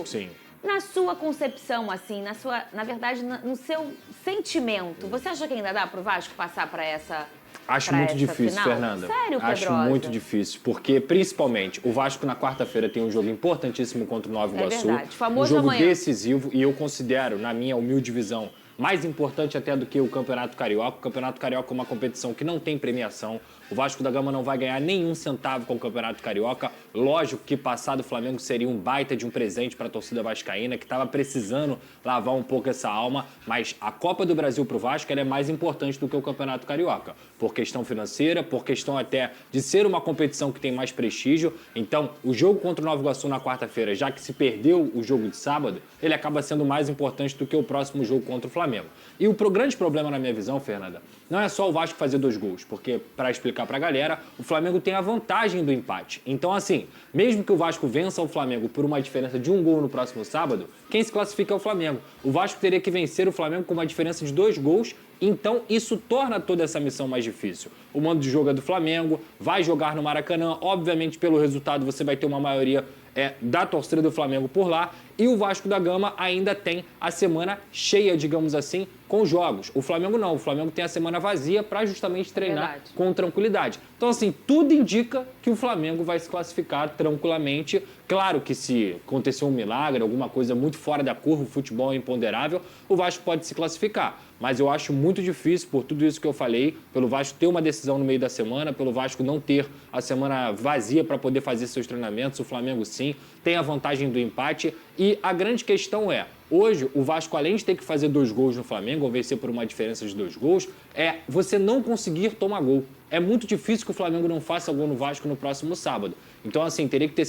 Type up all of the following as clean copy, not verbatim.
Sim. Na sua concepção, assim, na verdade, no seu sentimento, você acha que ainda dá pro Vasco passar para essa Acho muito difícil, final? Fernanda. Sério, Pedrosa? Acho muito difícil, porque principalmente o Vasco na quarta-feira tem um jogo importantíssimo contra o Nova Iguaçu. Verdade. Um Famoso jogo amanhã. decisivo e eu considero, na minha humilde visão, mais importante até do que o Campeonato Carioca. O Campeonato Carioca é uma competição que não tem premiação. O Vasco da Gama não vai ganhar nenhum centavo com o Campeonato Carioca. Lógico que passar do Flamengo seria um baita de um presente para a torcida vascaína, que estava precisando lavar um pouco essa alma. Mas a Copa do Brasil para o Vasco ela é mais importante do que o Campeonato Carioca. Por questão financeira, por questão até de ser uma competição que tem mais prestígio. Então, o jogo contra o Nova Iguaçu na quarta-feira, já que se perdeu o jogo de sábado, ele acaba sendo mais importante do que o próximo jogo contra o Flamengo. E o grande problema, na minha visão, Fernanda, não é só o Vasco fazer 2 gols, porque, para explicar pra galera, o Flamengo tem a vantagem do empate. Então, assim, mesmo que o Vasco vença o Flamengo por uma diferença de 1 gol no próximo sábado, quem se classifica é o Flamengo. O Vasco teria que vencer o Flamengo com uma diferença de 2 gols, então isso torna toda essa missão mais difícil. O mando de jogo é do Flamengo, vai jogar no Maracanã, obviamente pelo resultado você vai ter uma maioria da torcida do Flamengo por lá, e o Vasco da Gama ainda tem a semana cheia, digamos assim, com jogos. O Flamengo não, o Flamengo tem a semana vazia para justamente treinar com tranquilidade. Então, assim, tudo indica que o Flamengo vai se classificar tranquilamente. Claro que se acontecer um milagre, alguma coisa muito fora da curva, o futebol é imponderável, o Vasco pode se classificar. Mas eu acho muito difícil, por tudo isso que eu falei, pelo Vasco ter uma decisão no meio da semana, pelo Vasco não ter a semana vazia para poder fazer seus treinamentos. O Flamengo, sim, tem a vantagem do empate. E a grande questão é, hoje, o Vasco, além de ter que fazer 2 gols no Flamengo, ou vencer por uma diferença de 2 gols, é você não conseguir tomar gol. É muito difícil que o Flamengo não faça gol no Vasco no próximo sábado. Então, assim, teria que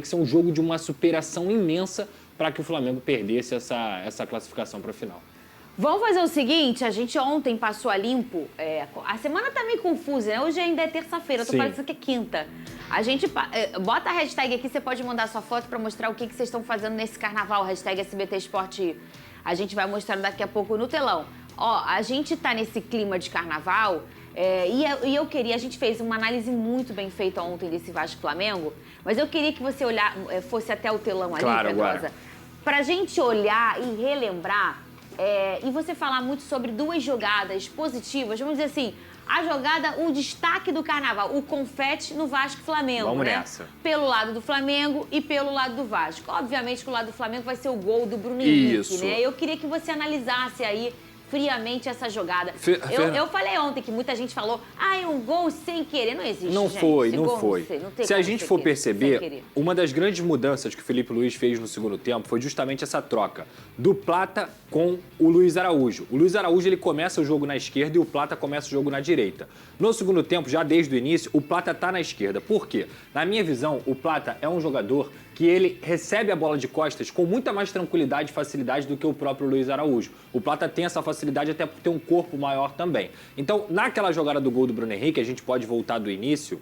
ser um jogo de uma superação imensa para que o Flamengo perdesse essa classificação para a final. Vamos fazer o seguinte, a gente ontem passou a limpo, a semana tá meio confusa, né? Hoje ainda é terça-feira, eu tô parecendo que é quinta. A gente, bota a hashtag aqui, você pode mandar sua foto pra mostrar o que vocês estão fazendo nesse carnaval, hashtag SBT Esporte. A gente vai mostrar daqui a pouco no telão. Ó, a gente tá nesse clima de carnaval, e eu queria, a gente fez uma análise muito bem feita ontem desse Vasco Flamengo, mas eu queria que você fosse até o telão ali, claro, Pedrosa, agora. Pra gente olhar e relembrar. E você falar muito sobre 2 jogadas positivas, vamos dizer assim, a jogada, o destaque do carnaval, o confete no Vasco e Flamengo, vamos né? nessa. Pelo lado do Flamengo e pelo lado do Vasco. Obviamente que o lado do Flamengo vai ser o gol do Bruno Henrique, né? Eu queria que você analisasse aí friamente essa jogada. Eu falei ontem que muita gente falou, é um gol sem querer. Não existe, Não gente. foi, não gol foi. Não tem Se a gente for perceber, sem uma das grandes mudanças que o Felipe Luiz fez no segundo tempo foi justamente essa troca do Plata com o Luiz Araújo. O Luiz Araújo ele começa o jogo na esquerda e o Plata começa o jogo na direita. No segundo tempo, já desde o início, o Plata tá na esquerda. Por quê? Na minha visão, o Plata é um jogador que ele recebe a bola de costas com muita mais tranquilidade e facilidade do que o próprio Luiz Araújo. O Plata tem essa facilidade até por ter um corpo maior também. Então, naquela jogada do gol do Bruno Henrique, a gente pode voltar do início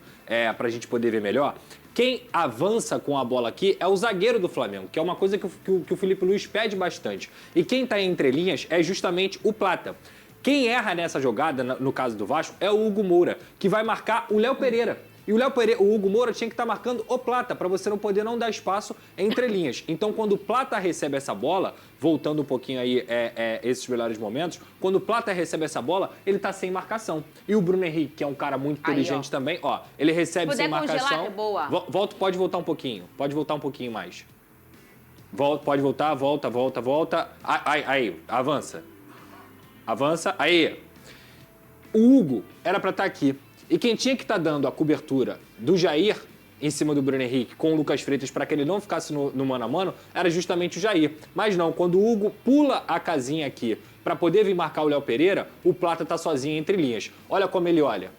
para a gente poder ver melhor. Quem avança com a bola aqui é o zagueiro do Flamengo, que é uma coisa que o Felipe Luiz pede bastante. E quem está entre linhas é justamente o Plata. Quem erra nessa jogada, no caso do Vasco, é o Hugo Moura, que vai marcar o Léo Pereira. E o Hugo Moura tinha que estar marcando o Plata, para você não poder não dar espaço entre linhas. Então, quando o Plata recebe essa bola, voltando um pouquinho aí esses melhores momentos, quando o Plata recebe essa bola, ele está sem marcação. E o Bruno Henrique, que é um cara muito inteligente também, ele recebe sem marcação. Congelar, é boa. Pode voltar um pouquinho, mais. Pode voltar, volta. Aí, avança. Aí. O Hugo era para estar aqui. E quem tinha que estar dando a cobertura do Jair em cima do Bruno Henrique com o Lucas Freitas para que ele não ficasse no mano a mano era justamente o Jair. Mas não, quando o Hugo pula a casinha aqui para poder vir marcar o Léo Pereira, o Plata tá sozinho entre linhas. Olha como ele olha.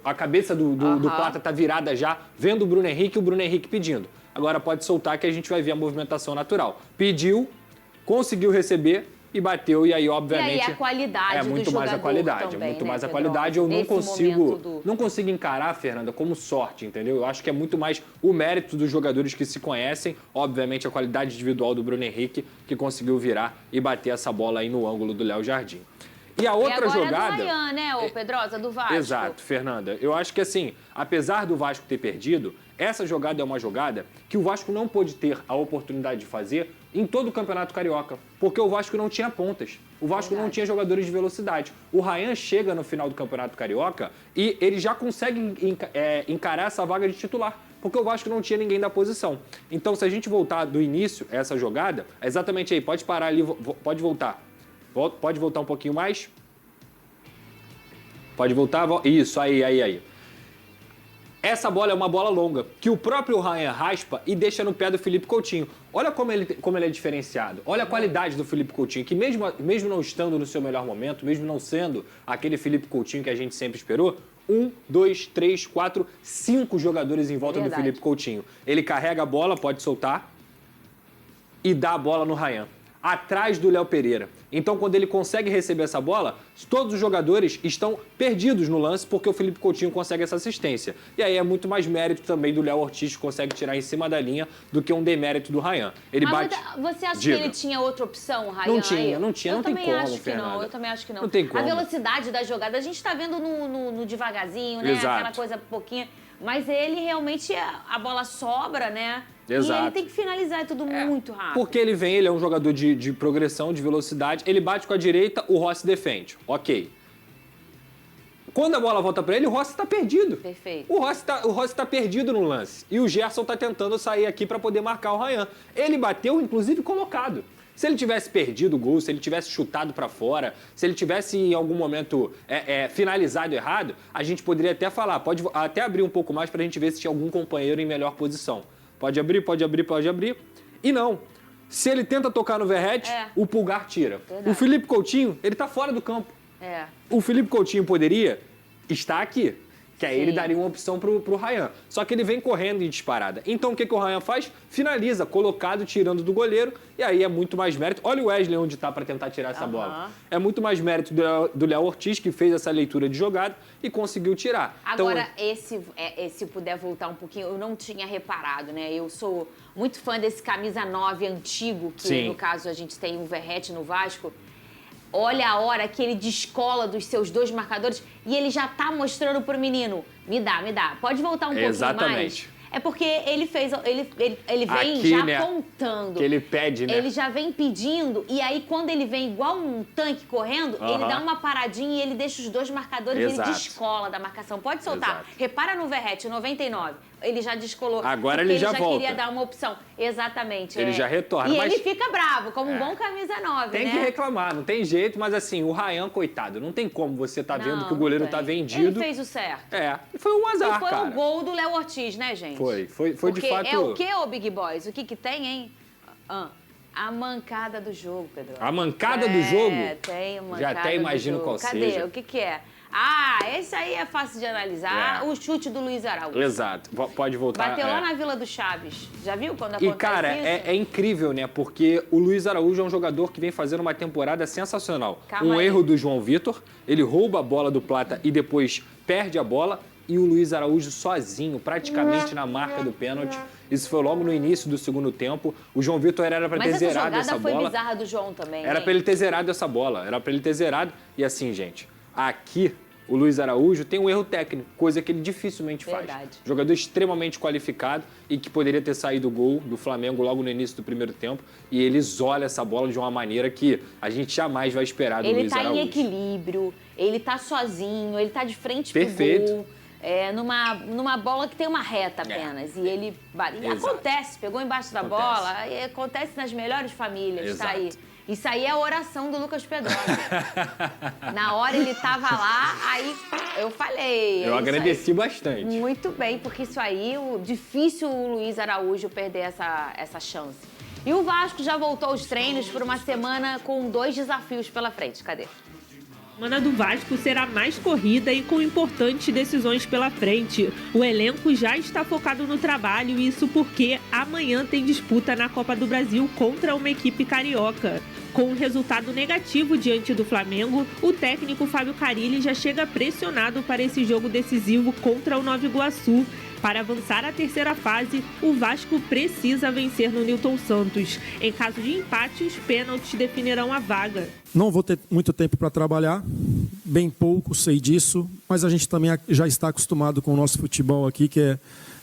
A cabeça do Plata tá virada já, vendo o Bruno Henrique e o Bruno Henrique pedindo. Agora pode soltar que a gente vai ver a movimentação natural. Pediu, conseguiu receber e bateu, e aí, obviamente... E aí a qualidade é muito do mais a jogador qualidade, também, é muito né, mais a Pedro? qualidade. Eu Nesse não consigo encarar, Fernanda, como sorte, entendeu? Eu acho que é muito mais o mérito dos jogadores que se conhecem, obviamente a qualidade individual do Bruno Henrique, que conseguiu virar e bater essa bola aí no ângulo do Léo Jardim. E a outra jogada... É do Ryan, né, Pedrosa, do Vasco? Exato, Fernanda. Eu acho que, assim, apesar do Vasco ter perdido, essa jogada é uma jogada que o Vasco não pôde ter a oportunidade de fazer em todo o Campeonato Carioca, porque o Vasco não tinha pontas. O Vasco não tinha jogadores de velocidade. O Ryan chega no final do Campeonato Carioca e ele já consegue encarar essa vaga de titular, porque o Vasco não tinha ninguém da posição. Então, se a gente voltar do início, essa jogada, é exatamente aí, pode parar ali, pode voltar. Pode voltar um pouquinho mais? Pode voltar? Isso, aí. Essa bola é uma bola longa, que o próprio Ryan raspa e deixa no pé do Felipe Coutinho. Olha como ele é diferenciado. Olha a qualidade do Felipe Coutinho, que mesmo não estando no seu melhor momento, mesmo não sendo aquele Felipe Coutinho que a gente sempre esperou, 1, 2, 3, 4, 5 jogadores em volta do Felipe Coutinho. Ele carrega a bola, pode soltar, e dá a bola no Ryan, atrás do Léo Pereira. Então, quando ele consegue receber essa bola, todos os jogadores estão perdidos no lance porque o Felipe Coutinho consegue essa assistência. E aí é muito mais mérito também do Léo Ortiz, que consegue tirar em cima da linha, do que um demérito do Ryan. Ele bate... Você acha que ele tinha outra opção, o Ryan? Não tinha, não tem como, Fernanda. Eu também acho que não. Não tem como. A velocidade da jogada, a gente está vendo no devagarzinho, né? Exato. Aquela coisa pouquinha. Mas ele realmente, a bola sobra, né? Exato. E ele tem que finalizar tudo muito rápido. Porque ele é um jogador de progressão, de velocidade. Ele bate com a direita, o Rossi defende. Ok. Quando a bola volta para ele, o Rossi está perdido. Perfeito. O Rossi tá perdido no lance. E o Gerson está tentando sair aqui para poder marcar o Ryan. Ele bateu, inclusive, colocado. Se ele tivesse perdido o gol, se ele tivesse chutado para fora, se ele tivesse em algum momento finalizado errado, a gente poderia até falar, pode até abrir um pouco mais para a gente ver se tinha algum companheiro em melhor posição. Pode abrir. E não. Se ele tenta tocar no Verratti, o Pulgar tira. Verdade. O Felipe Coutinho, ele tá fora do campo. É. O Felipe Coutinho poderia estar aqui. Que aí ele daria uma opção pro Ryan. Só que ele vem correndo em disparada. Então o que o Ryan faz? Finaliza, colocado, tirando do goleiro. E aí é muito mais mérito. Olha o Wesley onde tá para tentar tirar essa bola. É muito mais mérito do Léo Ortiz, que fez essa leitura de jogada e conseguiu tirar. Agora, então, se puder voltar um pouquinho, eu não tinha reparado, né? Eu sou muito fã desse camisa 9 antigo, que no caso a gente tem o Verratti no Vasco. Olha a hora que ele descola dos seus dois marcadores e ele já tá mostrando pro menino, me dá, pode voltar um pouquinho mais? É porque ele vem aqui, já apontando. Que ele pede, né? Ele já vem pedindo e aí quando ele vem igual um tanque correndo, ele dá uma paradinha e ele deixa os dois marcadores e ele descola da marcação. Pode soltar. Repara no Verratti, 99. Ele já descolou. Agora ele já volta. Ele já queria dar uma opção. Exatamente. Ele já retorna. E ele fica bravo, como um bom camisa 9, tem que reclamar, não tem jeito, mas assim, o Ryan, coitado, não tem como você tá vendo que o goleiro tá vendido. Ele fez o certo. Foi um azar, cara. Foi o gol do Léo Ortiz, né, gente? Foi de fato... É o quê, ô Big Boys? O que tem, hein? A mancada do jogo, Pedro. A mancada do jogo? Tem a mancada já até imagino do jogo. qual seja. Cadê? O que é? Esse aí é fácil de analisar. O chute do Luiz Araújo. Exato. Pode voltar. Bateu lá na Vila do Chaves. Já viu quando acontece isso? E, cara, isso? é incrível, né? Porque o Luiz Araújo é um jogador que vem fazendo uma temporada sensacional. Erro do João Vitor, ele rouba a bola do Plata e depois perde a bola. E o Luiz Araújo sozinho, praticamente na marca do pênalti. Isso foi logo no início do segundo tempo. O João Vitor era para ter zerado essa bola. Mas essa jogada foi bizarra do João também. Era para ele ter zerado essa bola. E assim, gente, aqui o Luiz Araújo tem um erro técnico, coisa que ele dificilmente faz. Jogador extremamente qualificado e que poderia ter saído o gol do Flamengo logo no início do primeiro tempo. E ele isola essa bola de uma maneira que a gente jamais vai esperar do Luiz Araújo. Ele tá em equilíbrio, ele tá sozinho, ele tá de frente pro gol. Numa bola que tem uma reta apenas. E ele... E acontece, pegou embaixo da bola, e acontece nas melhores famílias, tá aí. Isso aí é a oração do Lucas Pedrosa. Na hora ele tava lá, aí eu falei... Eu agradeci bastante. Muito bem, porque isso aí, difícil o Luiz Araújo perder essa chance. E o Vasco já voltou aos treinos por uma semana com 2 desafios pela frente. Cadê? A semana do Vasco será mais corrida e com importantes decisões pela frente. O elenco já está focado no trabalho, isso porque amanhã tem disputa na Copa do Brasil contra uma equipe carioca. Com um resultado negativo diante do Flamengo, o técnico Fábio Carille já chega pressionado para esse jogo decisivo contra o Nova Iguaçu. Para avançar à terceira fase, o Vasco precisa vencer no Newton Santos. Em caso de empate, os pênaltis definirão a vaga. Não vou ter muito tempo para trabalhar, bem pouco, sei disso, mas a gente também já está acostumado com o nosso futebol aqui, que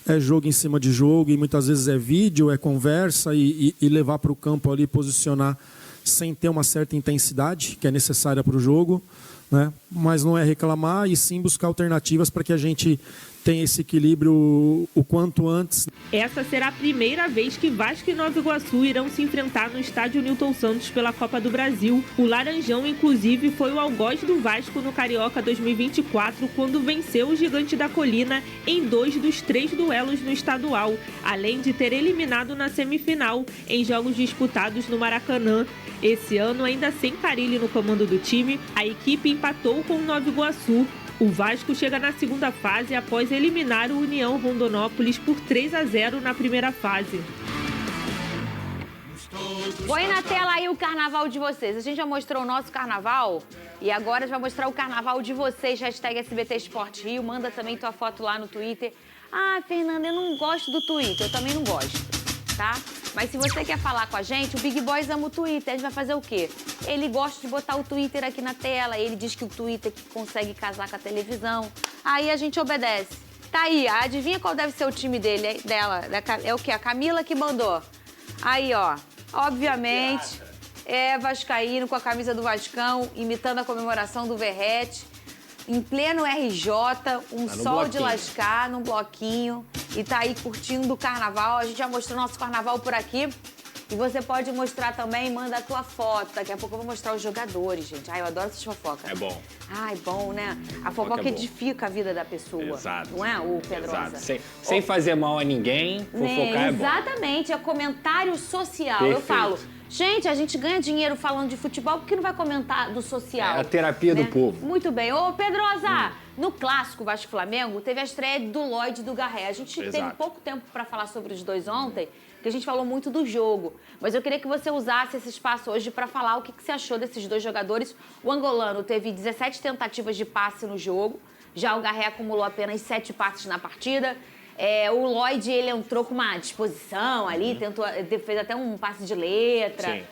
é jogo em cima de jogo, e muitas vezes é vídeo, é conversa, e levar para o campo ali, posicionar sem ter uma certa intensidade que é necessária para o jogo, né? Mas não é reclamar, e sim buscar alternativas para que a gente tenha esse equilíbrio o quanto antes. Essa será a primeira vez que Vasco e Nova Iguaçu irão se enfrentar no estádio Newton Santos pela Copa do Brasil. O Laranjão, inclusive, foi o algoz do Vasco no Carioca 2024, quando venceu o Gigante da Colina em 2 dos 3 duelos no estadual, além de ter eliminado na semifinal, em jogos disputados no Maracanã. Esse ano, ainda sem Carille no comando do time, a equipe empatou com o Nova Iguaçu. O Vasco chega na segunda fase após eliminar o União Rondonópolis por 3-0 na primeira fase. Põe na tela aí o carnaval de vocês. A gente já mostrou o nosso carnaval e agora a gente vai mostrar o carnaval de vocês. Hashtag SBT Esporte Rio. Manda também tua foto lá no Twitter. Ah, Fernanda, eu não gosto do Twitter. Eu também não gosto, tá? Mas se você quer falar com a gente, o Big Boys ama o Twitter. A gente vai fazer o quê? Ele gosta de botar o Twitter aqui na tela. Ele diz que o Twitter que consegue casar com a televisão. Aí a gente obedece. Tá aí, adivinha qual deve ser o time dela? É o quê? A Camila que mandou. Aí, ó. Obviamente, é vascaíno com a camisa do Vascão, imitando a comemoração do Verrete. Em pleno RJ, um sol de lascar num bloquinho. E tá aí curtindo o carnaval. A gente já mostrou nosso carnaval por aqui. E você pode mostrar também, manda a tua foto. Daqui a pouco eu vou mostrar os jogadores, gente. Ai, eu adoro essas fofocas. É bom. Ai, bom, né? A fofoca edifica a vida da pessoa. Exato. Não é, o Pedrosa? Exato. Sem fazer mal a ninguém, fofocar é bom. Exatamente, é comentário social. Perfeito. Eu falo, gente, a gente ganha dinheiro falando de futebol, por que não vai comentar do social? É a terapia do povo. Muito bem. Ô, Pedrosa, no clássico Vasco-Flamengo, teve a estreia do Lloyd e do Garré. A gente teve pouco tempo para falar sobre os dois ontem, porque a gente falou muito do jogo. Mas eu queria que você usasse esse espaço hoje para falar o que você achou desses dois jogadores. O angolano teve 17 tentativas de passe no jogo, já o Garré acumulou apenas 7 passes na partida. O Lloyd, ele entrou com uma disposição ali, fez até um passe de letra. Sim.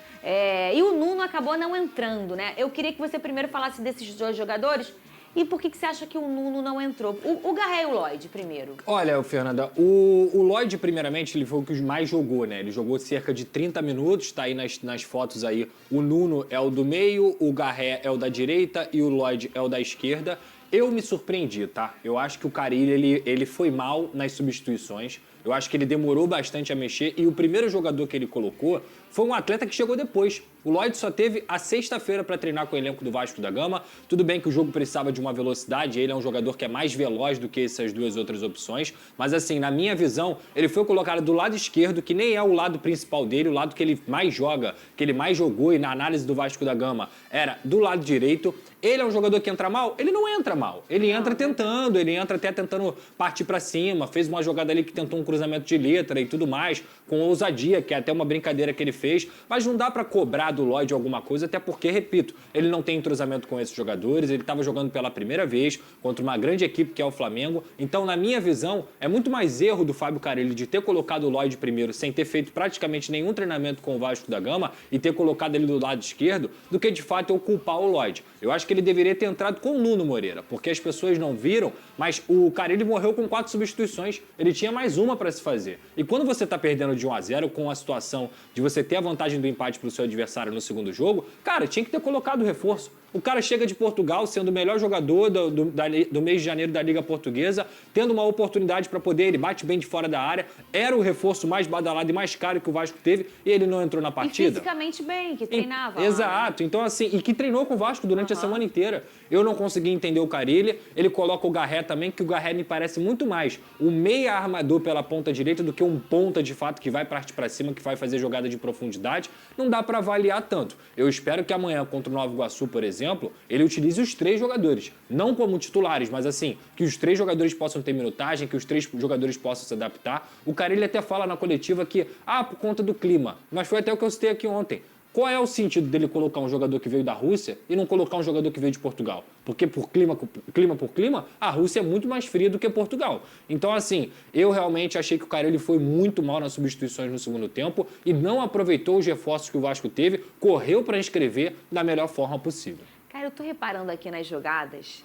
E o Nuno acabou não entrando, né? Eu queria que você primeiro falasse desses dois jogadores e por que você acha que o Nuno não entrou. O Garré e o Lloyd, primeiro. Olha, Fernanda, o Lloyd, primeiramente, ele foi o que mais jogou, né? Ele jogou cerca de 30 minutos, tá aí nas fotos aí. O Nuno é o do meio, o Garré é o da direita e o Lloyd é o da esquerda. Eu me surpreendi, tá? Eu acho que o Carille, ele foi mal nas substituições. Eu acho que ele demorou bastante a mexer e o primeiro jogador que ele colocou foi um atleta que chegou depois. O Lloyd só teve a sexta-feira para treinar com o elenco do Vasco da Gama. Tudo bem que o jogo precisava de uma velocidade, ele é um jogador que é mais veloz do que essas duas outras opções. Mas assim, na minha visão, ele foi colocado do lado esquerdo, que nem é o lado principal dele, o lado que ele mais joga, que ele mais jogou e na análise do Vasco da Gama era do lado direito. Ele é um jogador que entra mal? Ele não entra mal. Ele entra tentando, ele entra até tentando partir para cima, fez uma jogada ali que tentou um cruzamento de letra e tudo mais, com ousadia, que é até uma brincadeira que ele fez, mas não dá para cobrar do Lloyd alguma coisa, até porque, repito, ele não tem entrosamento com esses jogadores, ele estava jogando pela primeira vez contra uma grande equipe que é o Flamengo, então, na minha visão, é muito mais erro do Fábio Carille de ter colocado o Lloyd primeiro, sem ter feito praticamente nenhum treinamento com o Vasco da Gama e ter colocado ele do lado esquerdo, do que, de fato, eu culpar o Lloyd. Eu acho que ele deveria ter entrado com o Nuno Moreira, porque as pessoas não viram, mas o Carille morreu com 4 substituições, ele tinha mais uma para se fazer. E quando você está perdendo de 1-0 com a situação de você ter a vantagem do empate para o seu adversário no segundo jogo, cara, tinha que ter colocado o reforço. O cara chega de Portugal sendo o melhor jogador do mês de janeiro da Liga Portuguesa, tendo uma oportunidade para poder, ele bate bem de fora da área, era o reforço mais badalado e mais caro que o Vasco teve e ele não entrou na partida. E fisicamente bem, que treinava. Exato, então assim, e que treinou com o Vasco durante a semana inteira. Eu não consegui entender o Carille, ele coloca o Garré também, que o Garré me parece muito mais um meia armador pela ponta direita do que um ponta de fato que vai partir para cima, que vai fazer jogada de profundidade. Não dá para avaliar tanto. Eu espero que amanhã contra o Nova Iguaçu, por exemplo, ele utilize os 3 jogadores, não como titulares, mas assim, que os 3 jogadores possam ter minutagem, que os 3 jogadores possam se adaptar. O Carille até fala na coletiva que, por conta do clima, mas foi até o que eu citei aqui ontem. Qual é o sentido dele colocar um jogador que veio da Rússia e não colocar um jogador que veio de Portugal? Porque por clima, a Rússia é muito mais fria do que Portugal. Então, assim, eu realmente achei que o Carille foi muito mal nas substituições no segundo tempo e não aproveitou os reforços que o Vasco teve, correu para inscrever da melhor forma possível. Cara, eu tô reparando aqui nas jogadas,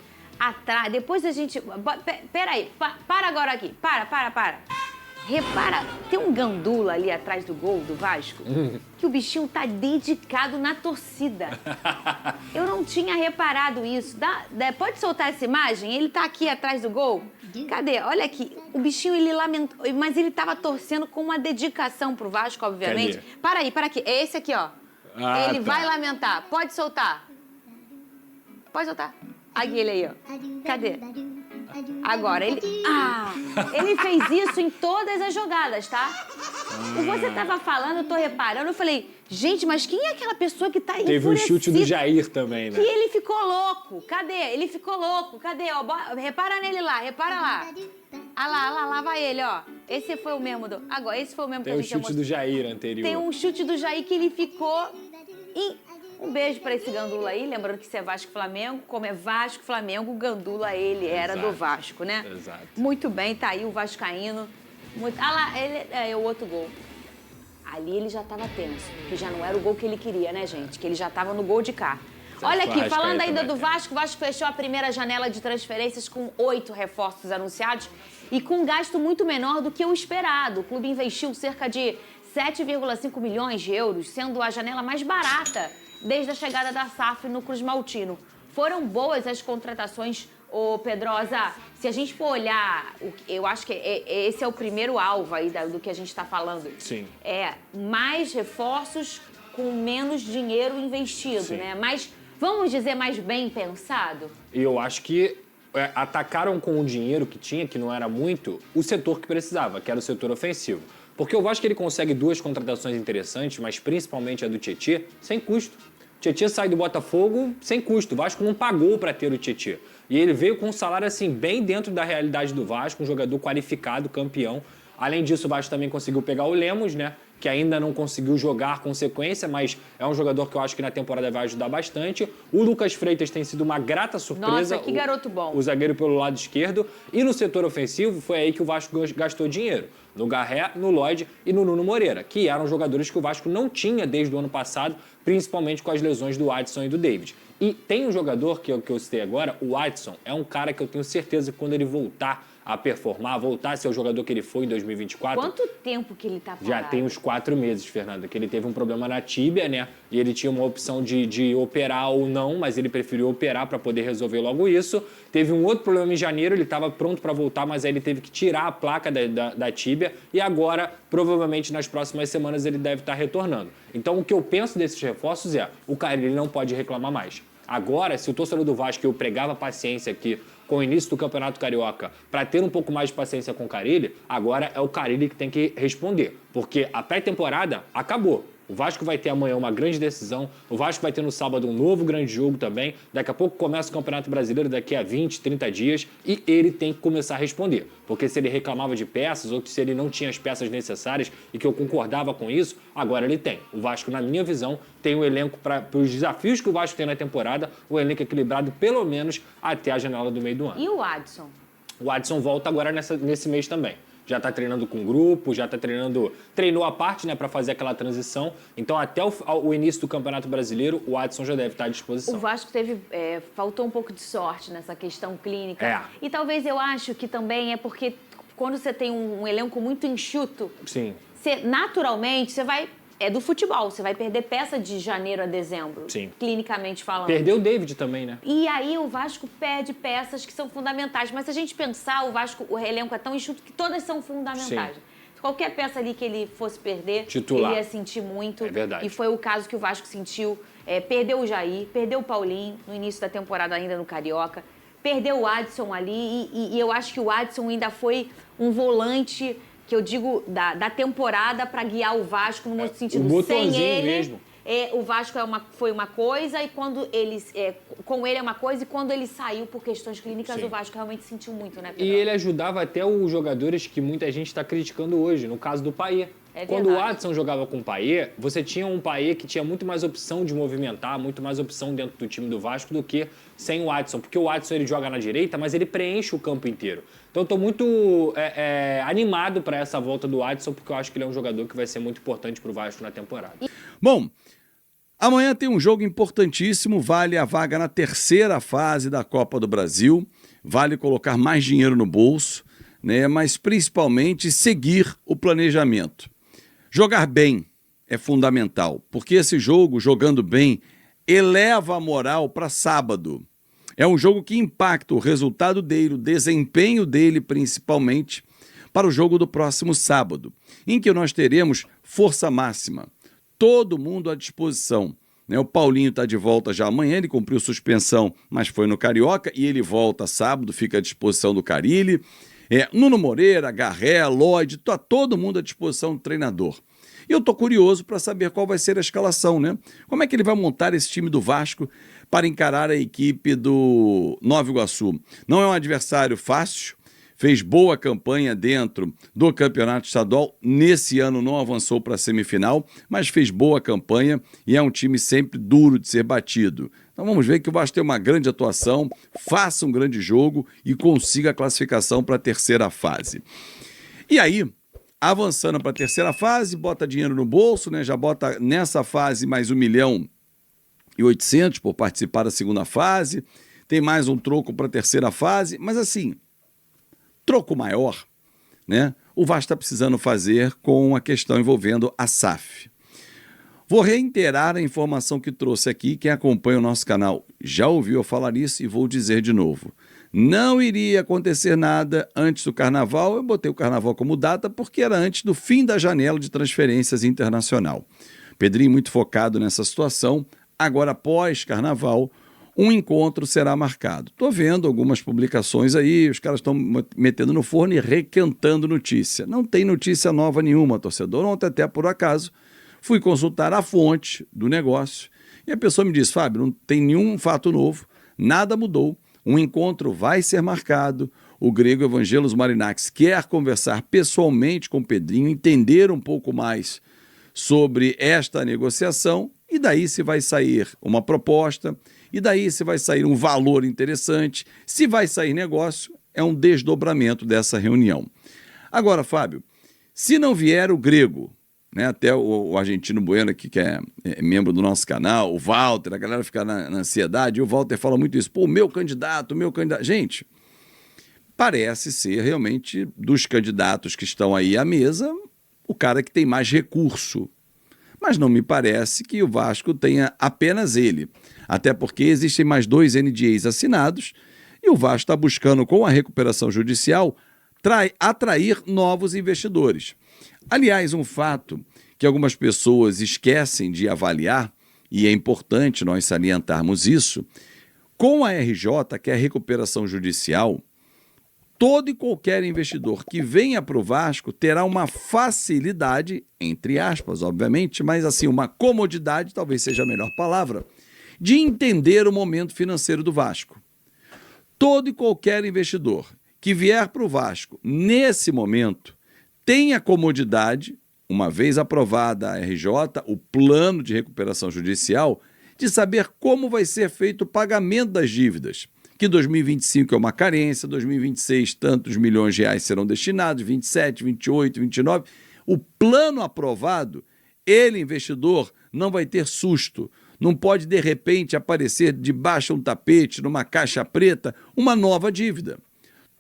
atrás. Depois a gente... Peraí, para agora aqui. Para. Repara, tem um gandula ali atrás do gol do Vasco, que o bichinho tá dedicado na torcida. Eu não tinha reparado isso. Pode soltar essa imagem? Ele tá aqui atrás do gol. Cadê? Olha aqui. O bichinho, ele lamentou, mas ele tava torcendo com uma dedicação pro Vasco, obviamente. Cadê? Para aqui. É esse aqui, ó. Ele vai lamentar. Pode soltar. Aqui ele aí, ó. Cadê? Agora, ele fez isso em todas as jogadas, tá? Você tava falando, eu tô reparando, eu falei, gente, mas quem é aquela pessoa que tá Teve o chute do Jair também, né? Que ele ficou louco. Cadê? Ele ficou louco. Cadê? Ó, repara nele lá, repara lá. Lá vai ele, ó. Esse foi o mesmo Agora, esse foi o mesmo que a gente Tem o chute do Jair anterior. Tem um chute do Jair que ele ficou... Um beijo pra esse gandula aí, lembrando que isso é Vasco-Flamengo, como é Vasco-Flamengo, o gandula ele era do Vasco, né? Exato. Muito bem, tá aí o vascaíno. Lá, ele é o outro gol. Ali ele já tava tenso, que já não era o gol que ele queria, né, gente? Que ele já tava no gol de cá. Olha aqui, falando ainda do Vasco, o Vasco fechou a primeira janela de transferências com 8 reforços anunciados e com um gasto muito menor do que o esperado. O clube investiu cerca de 7,5 milhões de euros, sendo a janela mais barata desde a chegada da SAF no Cruz Maltino. Foram boas as contratações, Pedrosa. Se a gente for olhar, eu acho que esse é o primeiro alvo aí do que a gente está falando. Sim. Mais reforços com menos dinheiro investido, Sim. né? Mas, vamos dizer, mais bem pensado? E eu acho que atacaram com o dinheiro que tinha, que não era muito, o setor que precisava, que era o setor ofensivo. Porque eu acho que ele consegue 2 contratações interessantes, mas principalmente a do Tietê, sem custo. O Tietê sai do Botafogo sem custo. O Vasco não pagou para ter o Tietê. E ele veio com um salário assim bem dentro da realidade do Vasco, um jogador qualificado, campeão. Além disso, o Vasco também conseguiu pegar o Lemos, né? Que ainda não conseguiu jogar com sequência, mas é um jogador que eu acho que na temporada vai ajudar bastante. O Lucas Freitas tem sido uma grata surpresa. Nossa, que garoto bom. O zagueiro pelo lado esquerdo. E no setor ofensivo, foi aí que o Vasco gastou dinheiro. No Garré, no Lloyd e no Nuno Moreira, que eram jogadores que o Vasco não tinha desde o ano passado, principalmente com as lesões do Adson e do David. E tem um jogador que eu citei agora, o Adson, é um cara que eu tenho certeza que quando ele voltar a performar, voltar a ser o jogador que ele foi em 2024... Quanto tempo que ele tá parado? Já tem uns 4 meses, Fernanda, que ele teve um problema na tíbia, né? E ele tinha uma opção de operar ou não, mas ele preferiu operar para poder resolver logo isso. Teve um outro problema em janeiro, ele estava pronto para voltar, mas aí ele teve que tirar a placa da tíbia e agora, provavelmente nas próximas semanas, ele deve estar retornando. Então, o que eu penso desses reforços o Carille não pode reclamar mais. Agora, se o torcedor do Vasco, eu pregava paciência aqui com o início do Campeonato Carioca para ter um pouco mais de paciência com o Carille, agora é o Carille que tem que responder. Porque a pré-temporada acabou. O Vasco vai ter amanhã uma grande decisão, o Vasco vai ter no sábado um novo grande jogo também, daqui a pouco começa o Campeonato Brasileiro daqui a 20, 30 dias e ele tem que começar a responder. Porque se ele reclamava de peças ou se ele não tinha as peças necessárias e que eu concordava com isso, agora ele tem. O Vasco, na minha visão, tem um elenco para os desafios que o Vasco tem na temporada, um elenco equilibrado pelo menos até a janela do meio do ano. E o Adson? O Adson volta agora nesse mês também. Já está treinando com grupo, já está treinou a parte, né, para fazer aquela transição. Então, até o início do Campeonato Brasileiro, o Adson já deve estar à disposição. O Vasco faltou um pouco de sorte nessa questão clínica. E talvez eu acho que também é porque quando você tem um elenco muito enxuto, Sim. Naturalmente, você vai... É do futebol, você vai perder peça de janeiro a dezembro, Sim. Clinicamente falando. Perdeu o David também, né? E aí o Vasco perde peças que são fundamentais. Mas se a gente pensar, o elenco é tão enxuto que todas são fundamentais. Sim. Qualquer peça ali que ele fosse perder, titular, ele ia sentir muito. É verdade. E foi o caso que o Vasco sentiu. Perdeu o Jair, perdeu o Paulinho no início da temporada ainda no Carioca. Perdeu o Adson ali e eu acho que o Adson ainda foi um volante... que eu digo da temporada para guiar o Vasco no sentido. O sem ele mesmo. O Vasco foi uma coisa e quando com ele é uma coisa e quando ele saiu por questões clínicas, Sim. o Vasco realmente sentiu muito, né, Pedro? E ele ajudava até os jogadores que muita gente está criticando hoje, no caso do Payet. Quando o Adson jogava com o Payet, você tinha um Payet que tinha muito mais opção de movimentar, muito mais opção dentro do time do Vasco do que sem o Adson. Porque o Adson ele joga na direita, mas ele preenche o campo inteiro. Então eu estou muito animado para essa volta do Adson, porque eu acho que ele é um jogador que vai ser muito importante para o Vasco na temporada. Bom, Amanhã tem um jogo importantíssimo, vale a vaga na terceira fase da Copa do Brasil, vale colocar mais dinheiro no bolso, né? Mas principalmente seguir o planejamento. Jogar bem é fundamental, porque esse jogo, jogando bem, eleva a moral para sábado. É um jogo que impacta o resultado dele, o desempenho dele principalmente, para o jogo do próximo sábado, em que nós teremos força máxima. Todo mundo à disposição. O Paulinho está de volta já amanhã, ele cumpriu suspensão, mas foi no Carioca, e ele volta sábado, fica à disposição do Carille. Nuno Moreira, Garré, Lloyd, está todo mundo à disposição do treinador. E eu estou curioso para saber qual vai ser a escalação, né? Como é que ele vai montar esse time do Vasco para encarar a equipe do Nova Iguaçu? Não é um adversário fácil, fez boa campanha dentro do campeonato estadual, nesse ano não avançou para a semifinal, mas fez boa campanha e é um time sempre duro de ser batido. Então vamos ver que o Vasco tem uma grande atuação, faça um grande jogo e consiga a classificação para a terceira fase. E aí, avançando para a terceira fase, bota dinheiro no bolso, né? Já bota nessa fase mais 1.800.000 por participar da segunda fase, tem mais um troco para a terceira fase, mas assim, troco maior, né? O Vasco está precisando fazer com a questão envolvendo a SAF. Vou reiterar a informação que trouxe aqui, quem acompanha o nosso canal já ouviu eu falar isso e vou dizer de novo. Não iria acontecer nada antes do Carnaval, eu botei o Carnaval como data porque era antes do fim da janela de transferências internacional. Pedrinho muito focado nessa situação, agora após Carnaval, um encontro será marcado. Estou vendo algumas publicações aí, os caras estão metendo no forno e requentando notícia. Não tem notícia nova nenhuma, torcedor. Ontem até por acaso fui consultar a fonte do negócio e a pessoa me disse, Fábio, não tem nenhum fato novo, nada mudou, um encontro vai ser marcado, o grego Evangelos Marinakis quer conversar pessoalmente com o Pedrinho, entender um pouco mais sobre esta negociação e daí se vai sair uma proposta, e daí se vai sair um valor interessante, se vai sair negócio, é um desdobramento dessa reunião. Agora, Fábio, se não vier o grego, né, até o argentino Bueno aqui, que é membro do nosso canal, o Walter, a galera fica na ansiedade, e o Walter fala muito isso, pô, meu candidato. Gente, parece ser realmente dos candidatos que estão aí à mesa, o cara que tem mais recurso. Mas não me parece que o Vasco tenha apenas ele. Até porque existem mais 2 NDAs assinados e o Vasco está buscando, com a recuperação judicial, atrair novos investidores. Aliás, um fato que algumas pessoas esquecem de avaliar, e é importante nós salientarmos isso, com a RJ, que é a recuperação judicial, todo e qualquer investidor que venha para o Vasco terá uma facilidade, entre aspas, obviamente, mas assim, uma comodidade, talvez seja a melhor palavra, de entender o momento financeiro do Vasco. Todo e qualquer investidor que vier para o Vasco nesse momento tem a comodidade, uma vez aprovada a RJ, o plano de recuperação judicial, de saber como vai ser feito o pagamento das dívidas. Que 2025 é uma carência, 2026 tantos milhões de reais serão destinados, 27, 28, 29. O plano aprovado, ele, investidor, não vai ter susto. Não pode, de repente, aparecer debaixo de um tapete, numa caixa preta, uma nova dívida.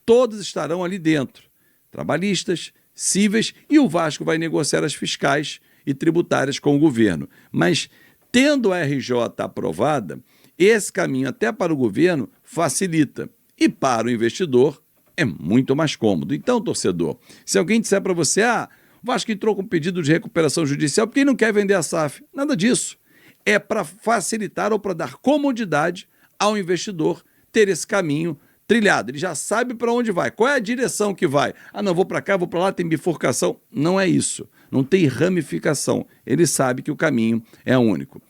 Todos estarão ali dentro, trabalhistas, cíveis, e o Vasco vai negociar as fiscais e tributárias com o governo. Mas, tendo a RJ aprovada, esse caminho até para o governo facilita. E para o investidor é muito mais cômodo. Então, torcedor, se alguém disser para você, o Vasco entrou com pedido de recuperação judicial porque não quer vender a SAF. Nada disso. É para facilitar ou para dar comodidade ao investidor ter esse caminho trilhado. Ele já sabe para onde vai. Qual é a direção que vai? Não, vou para cá, vou para lá, tem bifurcação. Não é isso. Não tem ramificação. Ele sabe que o caminho é único.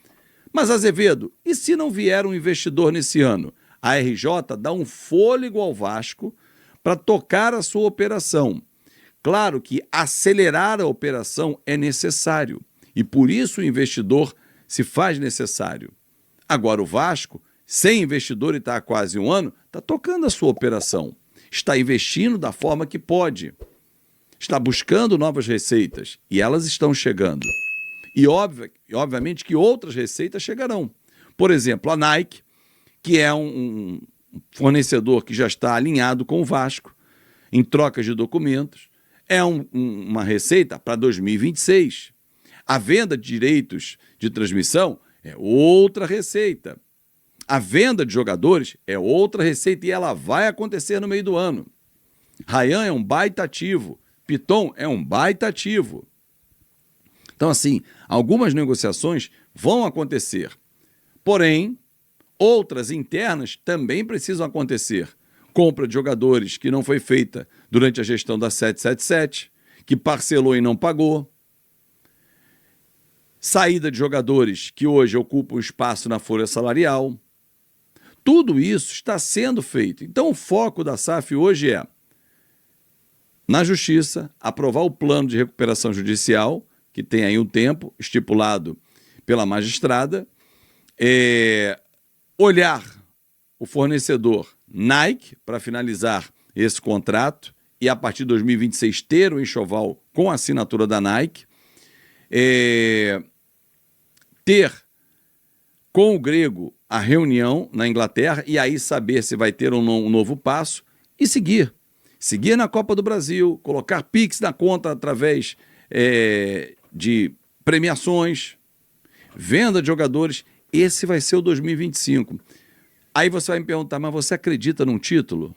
Mas, Azevedo, e se não vier um investidor nesse ano? A RJ dá um fôlego ao Vasco para tocar a sua operação. Claro que acelerar a operação é necessário e por isso o investidor se faz necessário. Agora o Vasco, sem investidor e está há quase um ano, está tocando a sua operação. Está investindo da forma que pode. Está buscando novas receitas e elas estão chegando. E obviamente que outras receitas chegarão. Por exemplo, a Nike, que é um fornecedor que já está alinhado com o Vasco, em troca de documentos, é uma receita para 2026. A venda de direitos de transmissão é outra receita. A venda de jogadores é outra receita e ela vai acontecer no meio do ano. Ryan é um baita ativo, Piton é um baita ativo. Então, assim, algumas negociações vão acontecer. Porém, outras internas também precisam acontecer. Compra de jogadores que não foi feita durante a gestão da 777, que parcelou e não pagou. Saída de jogadores que hoje ocupam espaço na folha salarial. Tudo isso está sendo feito. Então, o foco da SAF hoje é, na Justiça, aprovar o plano de recuperação judicial, que tem aí um tempo estipulado pela magistrada, olhar o fornecedor Nike para finalizar esse contrato e, a partir de 2026, ter o enxoval com a assinatura da Nike, ter com o grego a reunião na Inglaterra e aí saber se vai ter um novo passo e seguir. Seguir na Copa do Brasil, colocar Pix na conta através de premiações, venda de jogadores. Esse vai ser o 2025. Aí você vai me perguntar, mas você acredita num título?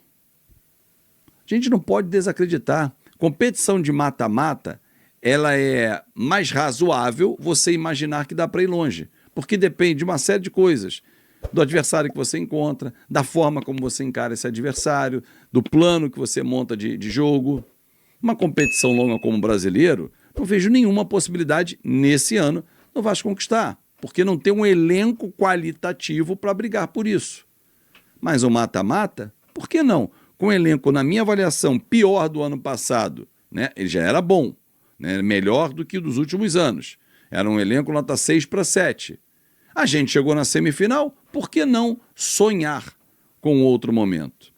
A gente não pode desacreditar. Competição de mata-mata, ela é mais razoável você imaginar que dá para ir longe, porque depende de uma série de coisas. Do adversário que você encontra, da forma como você encara esse adversário, do plano que você monta de jogo. Uma competição longa como o brasileiro, não vejo nenhuma possibilidade nesse ano no Vasco conquistar, porque não tem um elenco qualitativo para brigar por isso. Mas o mata-mata, por que não? Com o elenco, na minha avaliação, pior do ano passado, né? Ele já era bom, né? Melhor do que dos últimos anos. Era um elenco nota 6 para 7. A gente chegou na semifinal, por que não sonhar com outro momento?